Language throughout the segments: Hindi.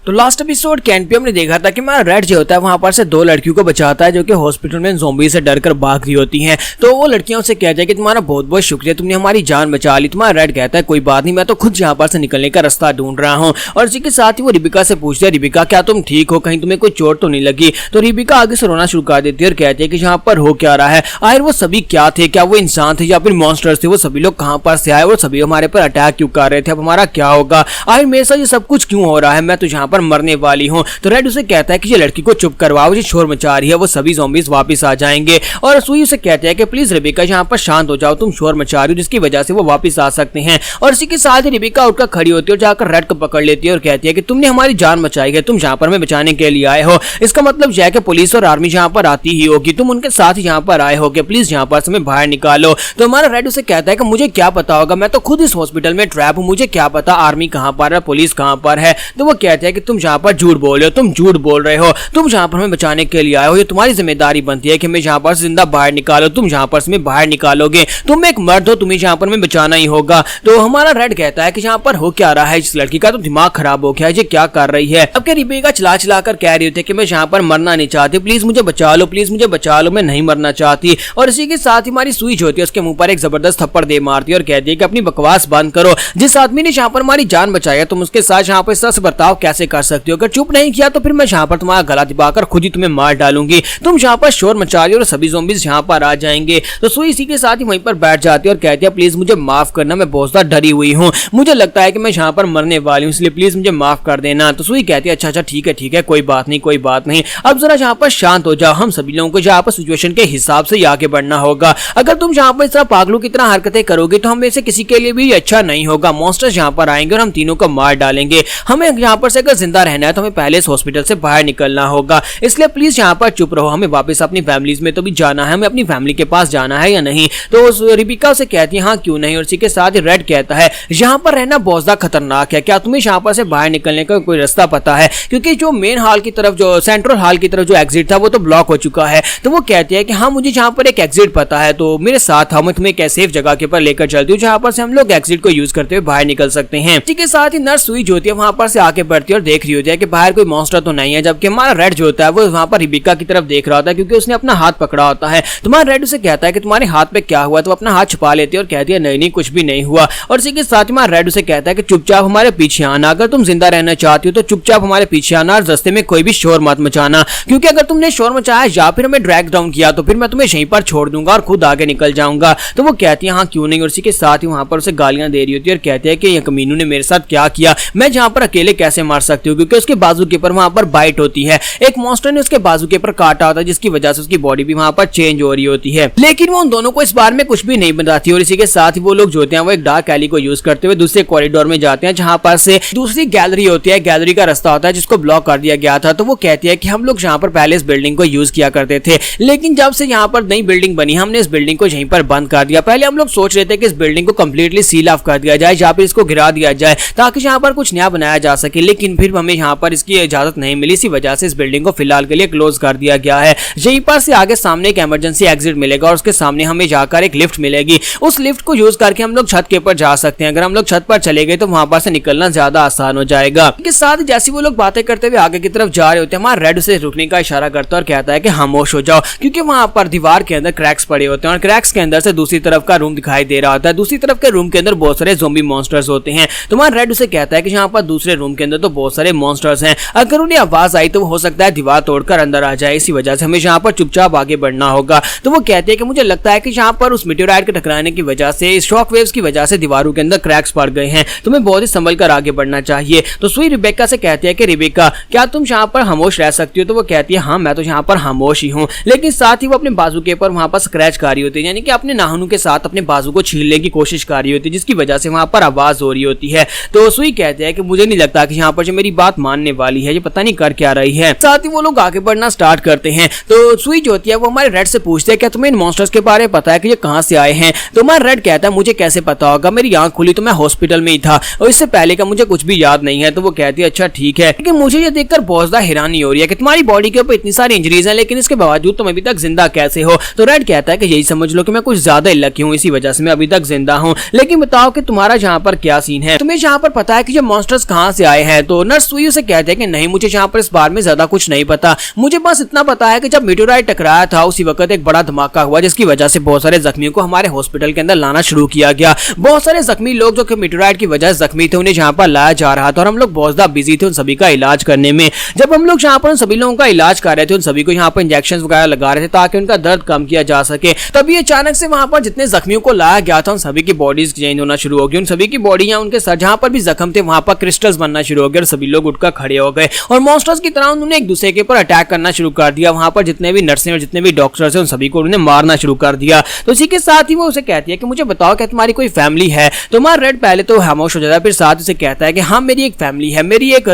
तो लास्ट एपिसोड कैंट पे हमने देखा था कि हमारा रेड जो होता है वहां पर से दो लड़कियों को बचाता है जो कि हॉस्पिटल में ज़ॉम्बी से डरकर भाग रही होती हैं। तो वो लड़कियां उसे कहती है कि तुम्हारा बहुत बहुत शुक्रिया, तुमने हमारी जान बचा ली। तुम्हारा रेड कहता है कोई बात नहीं, मैं तो खुद यहाँ पर से निकलने का रास्ता ढूंढ रहा हूँ। और इसी के साथ ही वो रिबिका से पूछती है, रिबिका क्या तुम ठीक हो, कहीं तुम्हें कोई चोट तो नहीं लगी? तो रिबिका आगे से रोना शुरू कर देती है और कहती है कि यहाँ पर हो क्या रहा है, आखिर वो सभी क्या थे, क्या वो इंसान थे या फिर मॉन्स्टर्स थे, वो सभी लोग कहाँ पर से आए, वो सभी हमारे पर अटैक क्यों कर रहे थे, अब हमारा क्या होगा, आखिर मेरे साथ ये सब कुछ क्यों हो रहा है, मैं तो यहाँ पर मरने वाली हूँ। तो रेड उसे कहता है कि ये लड़की को चुप करवाओ, ये शोर मचा रही है, वो सभी ज़ॉम्बीज़ वापस आ जाएंगे। और सुई उसे कहते हैं कि प्लीज रिबिका यहाँ पर शांत हो जाओ, तुम शोर मचा रही हो जिसकी वजह से वो वापस आ सकते हैं। और इसी के साथ ही रिबिका उठकर खड़ी होती है और जाकर रेड को पकड़ लेती है और कहती है कि तुमने हमारी जान बचाई है, तुम यहाँ पर हमें बचाने के लिए आए हो, इसका मतलब यह है कि पुलिस और आर्मी यहाँ पर आती ही होगी, तुम उनके साथ ही यहाँ पर आए हो, प्लीज यहाँ पर हमें बाहर निकालो। तो हमारा रेड उसे कहता है कि मुझे क्या पता होगा, मैं तो खुद इस हॉस्पिटल में ट्रैप हूँ, मुझे क्या पता आर्मी कहाँ पर है, पुलिस कहाँ पर है। तो वो कहते हैं कि तुम यहाँ पर झूठ बोल रहे हो, तुम झूठ बोल रहे हो, तुम यहाँ पर हमें बचाने के लिए आए हो, ये तुम्हारी जिम्मेदारी बनती है कि हमें यहाँ पर जिंदा बाहर निकालो, तुम यहाँ पर हमें बाहर निकालोगे, तुम एक मर्द हो, तुम्हें यहाँ पर हमें बचाना ही होगा। तो हमारा रेड कहता है कि यहाँ पर हो क्या रहा है, इस लड़की का तो दिमाग खराब हो गया है, ये क्या कर रही है। अब क्या रिबिका चिल्ला चिल्ला कर कह रही थी कि मैं यहाँ पर मरना नहीं चाहती, प्लीज मुझे बचा लो, प्लीज मुझे बचा लो, मैं नहीं मरना चाहती। और इसी के साथ ही हमारी सुई जो होती है उसके मुंह पर एक जबरदस्त थप्पड़ दे मारती है और कहती है कि अपनी बकवास बंद करो, जिस आदमी ने यहाँ पर हमारी जान बचाई है तुम उसके साथ यहाँ पर इस तरह से बर्ताव कैसे कर सकती हो, अगर चुप नहीं किया तो फिर मैं यहाँ पर तुम्हारा गला दबाकर खुद ही तुम्हें मार डालूंगी, तुम यहाँ पर शोर मचा रही हो और सभी ज़ॉम्बीज़ यहाँ पर आ जाएंगे। तो सुई इसी के साथ ही वहीं पर बैठ जाती है और कहती है प्लीज मुझे माफ करना, मैं बहुत ज्यादा डरी हुई हूँ, मुझे लगता है कि मैं यहाँ पर मरने वाली हूँ, इसलिए प्लीज मुझे माफ कर देना। तो सुई कहती है अच्छा अच्छा ठीक है कोई बात नहीं कोई बात नहीं, अब जरा यहाँ पर शांत हो जाओ, हम सभी लोगों को यहाँ पर सिचुएशन के हिसाब से आगे बढ़ना होगा, अगर तुम यहाँ पर इस तरह पागलों की तरह हरकतें करोगे तो हम में से किसी के लिए भी अच्छा नहीं होगा, मॉन्स्टर्स यहाँ पर आएंगे और हम तीनों को मार डालेंगे, हमें यहाँ पर से अगर जिंदा रहना है तो हमें पहले इस हॉस्पिटल से बाहर निकलना होगा, इसलिए प्लीज यहाँ पर चुप रहो, हमें वापस अपनी फैमिलीज में तो भी जाना है, हमें अपनी फैमिली के पास जाना है या नहीं। तो रिबिका से कहती है हाँ क्यों नहीं। और इसी के साथ रेड कहता है यहाँ पर रहना बहुत ज्यादा खतरनाक है, क्या तुम्हें यहाँ पर से बाहर निकलने का कोई रास्ता पता है, क्योंकि जो मेन हॉल की तरफ जो सेंट्रल हॉल की तरफ जो एग्जिट था वो तो ब्लॉक हो चुका है। तो वो कहती है कि हाँ मुझे यहाँ पर एक एग्जिट पता है, तो मेरे साथ मैं तुम्हें एक सेफ जगह के ऊपर लेकर चलती हूँ जहाँ पर से हम लोग एग्जिट को यूज करते हुए बाहर निकल सकते हैं। इसी के साथ ही नर्स सुई जो होती है वहां पर से आके बढ़ती है और देख रही होती है कि बाहर कोई मॉन्स्टर तो नहीं है, जबकि हमारा रेड जो होता है वो वहां पर रिबिका की तरफ देख रहा होता है क्योंकि उसने अपना हाथ पकड़ा होता है। तुम्हारा रेड उसे कहता है कि तुम्हारे हाथ पे क्या हुआ, तो अपना हाथ छुपा लेती है और कहती है नहीं कुछ भी नहीं हुआ। और इसी के साथ हमारा रेड उसे कहता है कि चुपचाप हमारे पीछे आना, अगर तुम जिंदा रहना चाहती हो तो चुपचाप हमारे पीछे आना और रास्ते में कोई भी शोर मत मचाना, क्योंकि अगर तुमने शोर मचाया या फिर हमें ड्रैग डाउन किया तो फिर मैं तुम्हें यहीं पर छोड़ दूंगा और खुद आगे निकल जाऊंगा। तो वो कहती है हाँ क्यों नहीं। और इसी के साथ ही वहां पर उसे गालियां दे रही होती है और कहते हैं कि ये कमीनू ने मेरे साथ क्या किया, मैं जहां पर अकेले कैसे मार सकती हूँ, क्योंकि उसके बाजू के ऊपर वहां पर बाइट होती है, एक मॉन्स्टर ने उसके बाजू के ऊपर काटा होता है जिसकी वजह से उसकी बॉडी भी वहां पर चेंज हो रही होती है, लेकिन वो उन दोनों को इस बारे में कुछ भी नहीं बताती। और इसी के साथ ही वो लोग जो होते हैं वो एक डार्क एली को यूज करते हुए दूसरे कॉरिडोर में जाते हैं जहां पर से दूसरी गैलरी होती है, गैलरी का रास्ता होता है जिसको ब्लॉक कर दिया गया था। तो वो कहती है कि हम लोग यहाँ पर पहले इस बिल्डिंग को यूज किया करते थे, लेकिन जब से यहाँ पर नई बिल्डिंग बनी हमने इस बिल्डिंग को यहीं पर बंद कर दिया। पहले हम लोग सोच रहे थे कि इस बिल्डिंग को कंप्लीटली सील ऑफ कर दिया जाए या फिर इसको गिरा दिया जाए ताकि यहाँ पर कुछ नया बनाया जा सके, लेकिन फिर हमें यहाँ पर इसकी इजाजत नहीं मिली, इसी वजह से इस बिल्डिंग को फिलहाल के लिए क्लोज कर दिया गया है। यहीं पर से आगे सामने एक इमरजेंसी एग्जिट मिलेगा और उसके सामने हमें जाकर एक लिफ्ट मिलेगी, उस लिफ्ट को यूज करके हम लोग छत के ऊपर जा सकते हैं, अगर हम लोग छत पर चले गए तो वहां पर से निकलना ज्यादा आसान हो जाएगा। इसके साथ जैसे वो लोग बातें करते हुए आगे की तरफ जा रहे होते हैं हमारा रेड से रुकने का इशारा करता है और कहता है कि खामोश हो जाओ, क्योंकि वहां पर दीवार के अंदर क्रैक्स पड़े होते हैं और क्रैक्स के अंदर से दूसरी तरफ का रूम दिखाई दे रहा होता है, दूसरी तरफ के रूम के अंदर बहुत सारे ज़ॉम्बी मॉन्स्टर्स होते हैं। तुम्हारा रेड उसे कहता है कि यहाँ पर दूसरे रूम के अंदर तो बहुत सारे मॉन्स्टर्स हैं, अगर उन्हें आवाज आई तो हो सकता है दीवार तोड़कर अंदर आ जाए, इसी वजह से हमें यहाँ पर चुपचाप आगे बढ़ना होगा। तो वो कहते हैं कि मुझे लगता है कि यहाँ पर उस मेटेओराइट के टकराने की वजह से शॉक वेव्स की वजह से दीवारों के अंदर क्रैक्स पड़ गए हैं, तुम्हें बहुत ही संभल कर आगे बढ़ना चाहिए। तो सुई रिबेका से कहती है कि रिबेका क्या तुम यहाँ पर खामोश रह सकती हो? तो वो कहती है हाँ मैं तो यहाँ पर खामोश ही हूँ, लेकिन साथ ही वो अपने बाजू के ऊपर वहां पर स्क्रैच कर रही होती है, यानी कि अपने नाखूनों के साथ अपने बाजू को छीलने की कोशिश कर रही होती है, जिसकी वजह से वहां पर आवाज हो रही होती है। तो सुई कहते हैं कि मुझे नहीं लगता कि यहाँ पर जो मेरी बात मानने वाली है, ये पता नहीं कर क्या रही है। साथ ही वो लोग आगे बढ़ना स्टार्ट करते हैं। तो सुई जो होती है वो हमारे रेड से पूछते हैं क्या तुम्हें इन मॉन्स्टर्स के बारे में पता है कि ये कहाँ से आए हैं? तो हमारा रेड कहता है मुझे कैसे पता होगा, मेरी आंख खुली तो मैं हॉस्पिटल में ही था और इससे पहले का मुझे कुछ भी याद नहीं है। तो वो कहती है अच्छा ठीक है, लेकिन मुझे ये देखकर बहुत ज्यादा हैरानी हो रही है कि तुम्हारी बॉडी के ऊपर इतनी सारी इंजरीज हैं, लेकिन इसके बावजूद तुम अभी तक जिंदा कैसे हो? तो रेड कहता है कि यही समझ लो कि मैं कुछ ज्यादा लकी हूँ, इसी वजह से मैं अभी तक जिंदा हूँ, लेकिन बताओ कि तुम्हारा यहाँ पर क्या सीन है, तुम्हें यहाँ पर पता है कि ये मॉन्स्टर्स कहाँ से आए हैं? तो नर्स सुई उसे कहते हैं कि नहीं, मुझे यहाँ पर इस बारे में ज्यादा कुछ नहीं पता, मुझे बस इतना पता है कि जब मीटेओराइट टकराया था उसी वक्त एक बड़ा धमाका हुआ जिसकी वजह से बहुत सारे जख्मियों को हमारे हॉस्पिटल के अंदर लाना शुरू किया गया। बहुत सारे जख्मी लोग जो कि मीटेओराइट की वजह से जख्मी थे उन्हें जहाँ पर लाया जा रहा था और हम लोग बहुत ज्यादा बिजी थे उन सभी का इलाज करने में। जब हम लोग यहाँ पर उन सभी लोगों का इलाज कर रहे थे, उन सभी को यहाँ पर इंजेक्शन वगैरह लगा रहे थे ताकि उनका दर्द कम किया जा सके, तभी अचानक से वहां पर जितने जख्मियों को लाया गया था उन सभी की बॉडीज चेंज होना शुरू हो गई। उन सभी की बॉडी या उनके सर जहां पर भी जख्म थे वहां पर क्रिस्टल्स बनना शुरू हो गए और सभी लोग उठकर खड़े हो गए और मॉन्स्टर्स की तरह उन्होंने एक दूसरे के ऊपर अटैक करना शुरू कर दिया। वहां पर जितने भी नर्सें और जितने भी डॉक्टर्स हैं उन सभी को उन्होंने मारना शुरू कर दिया। तो इसी के साथ ही वो उसे कहती है कि मुझे बताओ कि तुम्हारी कोई फैमिली है। तो हमारा रेड पहले तो खामोश हो जाता है, फिर साथ उसे कहता है कि हाँ मेरी एक फैमिली है, मेरी एक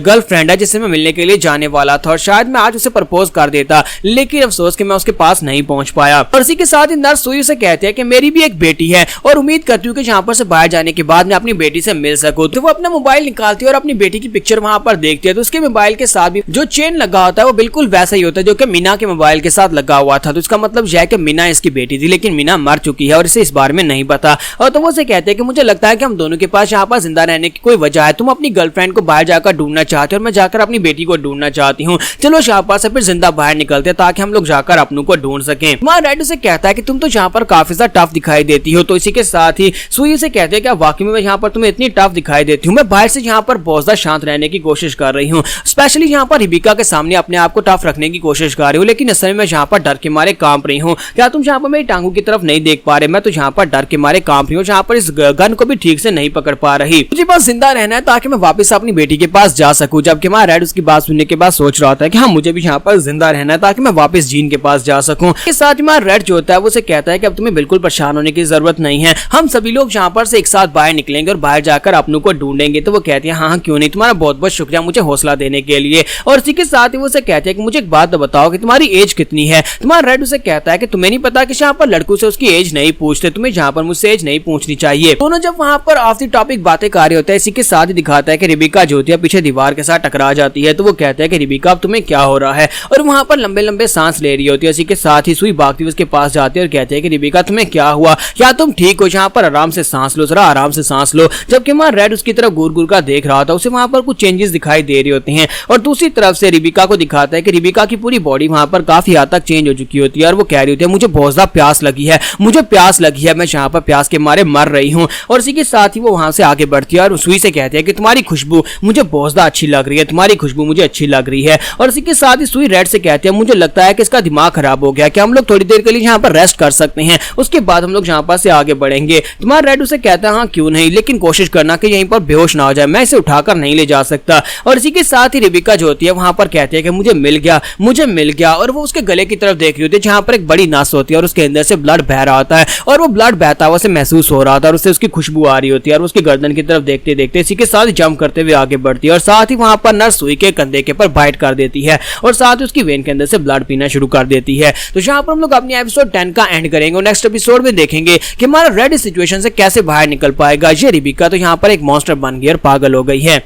गर्लफ्रेंड है जिससे मैं मिलने के लिए जाने वाला था और शायद मैं आज उसे प्रपोज कर देता, लेकिन अफसोस कि मैं उसके पास नहीं पहुंच पाया। और इसी के साथ ही नर्स सुई से कहते हैं कि मेरी भी एक बेटी है और उम्मीद करती हूँ कि यहाँ पर से बाहर जाने के बाद मैं अपनी बेटी से मिल सकूं। तो वो अपना मोबाइल निकालती है और अपनी बेटी की पिक्चर वहां पर देखती है। तो उसके मोबाइल के साथ भी जो चेन लगा होता है वो बिल्कुल वैसा ही होता है जो कि मीना के मोबाइल के साथ लगा हुआ था। तो इसका मतलब यह है कि मीना इसकी बेटी थी, लेकिन मीना मर चुकी है और इसे इस बारे में नहीं पता। और तो वो उसे कहते हैं कि मुझे लगता है कि हम दोनों के पास यहाँ पर जिंदा रहने की कोई वजह है। तुम अपनी गर्लफ्रेंड को बाहर जाकर ढूंढना चाहते हो और मैं जाकर अपनी बेटी को ढूंढना चाहती हूँ। चलो शाहबाज से फिर जिंदा बाहर निकलते हैं ताकि हम लोग जाकर अपनों को ढूंढ सकें। हमारा रेड उसे कहता है कि तुम तो यहाँ पर काफी ज्यादा टफ दिखाई देती हो। तो इसी के साथ ही सुई से कहते हैं कि वाकई में मैं यहाँ पर तुम्हें इतनी टफ दिखाई देती हूँ, मैं बाहर से यहाँ पर बहुत ज्यादा शांत रहने की कोशिश कर रही हूँ, स्पेशली यहाँ पर रिबिका के सामने अपने आप को टफ रखने की कोशिश कर रही हूँ, लेकिन असल में मैं यहाँ पर डर के मारे कांप रही हूँ। क्या तुम यहाँ पर मेरी टांगों की तरफ नहीं देख पा रहे? मैं तो यहाँ पर डर के मारे कांप रही हूँ, जहाँ पर इस गन को भी ठीक से नहीं पकड़ पा रही। मुझे बस जिंदा रहना है ताकि मैं वापस अपनी बेटी के पास जा सकूं। जबकि हमारा रेड उसकी बात सुनने के बाद सोच रहा था कि हाँ मुझे भी यहाँ पर जिंदा रहना है ताकि मैं वापस जीन के पास जा सकूं। इसके साथ ही हमारा रेड जो होता है वो उसे कहता है कि अब तुम्हें बिल्कुल परेशान होने की जरूरत नहीं है, हम सभी लोग यहाँ पर से एक साथ बाहर निकलेंगे और बाहर जाकर अपनों को ढूंढेंगे। तो वो कहती है हाँ क्यों नहीं, तुम्हारा बहुत बहुत शुक्रिया मुझे हौसला देने के लिए। और इसी के साथ ही वो उसे कहते हैं कि मुझे एक बात तो बताओ कि तुम्हारी एज कितनी है। तुम्हारा रेड उसे कहता है कि तुम्हें नहीं पता कि यहाँ पर लड़कों से उसकी एज नहीं पूछते, तुम्हें यहाँ पर मुझसे एज नहीं पूछनी चाहिए। दोनों जब वहां पर ऑफ द टॉपिक बातें कर रहे होते हैं, इसी के साथ ही दिखाता है कि रिबिका जो होती है पीछे दीवार के साथ टकरा जाती है। तो वो कहता है कि रिबिका अब तुम्हें क्या हो रहा है, और वहां पर लंबे लंबे सांस ले रही होती है। इसी के साथ ही सुई भागती हुई उसके पास जाती है और कहते हैं कि रिबिका तुम्हें क्या हुआ, क्या तुम ठीक हो? यहाँ पर आराम से सांस लो, जरा आराम से सांस लो। जबकि हमारा रेड उसकी तरफ घूर घूर कर देख रहा था, उसे वहां पर कुछ चेंजेस दिखाई दे रही होती हैं। और दूसरी तरफ से रिबिका को दिखाता है कि रिबिका की पूरी बॉडी वहां पर काफी हद तक चेंज हो चुकी होती है और वो कह रही होती है मुझे बहुत ज्यादा प्यास लगी है, मुझे प्यास लगी है, मैं यहाँ पर प्यास के मारे मर रही हूँ। और इसी के साथ ही वो वहां से आगे बढ़ती है और सुई से कहती है कि तुम्हारी खुशबू मुझे बहुत ज्यादा अच्छी लग रही है, तुम्हारी खुशबू मुझे अच्छी लग रही है। और इसी के साथ ही सुई रेड से कहती है मुझे लगता है कि इसका दिमाग खराब हो गया, कि हम लोग थोड़ी देर के लिए यहाँ पर रेस्ट कर सकते हैं, उसके बाद हम लोग यहाँ पर से आगे बढ़ेंगे। तुम्हारा रेड उसे कहता है हाँ क्यों नहीं, लेकिन कोशिश करना कि यहीं पर बेहोश ना हो जाए, मैं इसे उठाकर नहीं ले जा सकता। और इसी के साथ ही रिबिका जो होती है वहां पर कहती है कि मुझे मिल गया, मुझे मिल गया। और वो उसके गले की तरफ देख रही होती है जहां पर एक बड़ी नस होती है और उसके अंदर से ब्लड बह रहा होता है और वो ब्लड बहता हुआ से महसूस हो रहा था और उससे उसकी खुशबू आ रही होती है। और उसकी गर्दन की तरफ देखते देखते इसी के साथ जंप करते हुए आगे बढ़ती है और साथ ही वहां पर नर्स सुई के कंधे के ऊपर बाइट कर देती है और साथ ही उसकी वेन के अंदर से ब्लड पीना शुरू कर देती है। तो यहाँ पर हम लोग अपनी एपिसोड 10 का एंड करेंगे और नेक्स्ट एपिसोड में देखेंगे कि हमारा रेड इस सिचुएशन से कैसे बाहर निकल पाएगा। ये रिबिका तो यहाँ पर एक मॉन्स्टर बन गई और पागल हो गई है।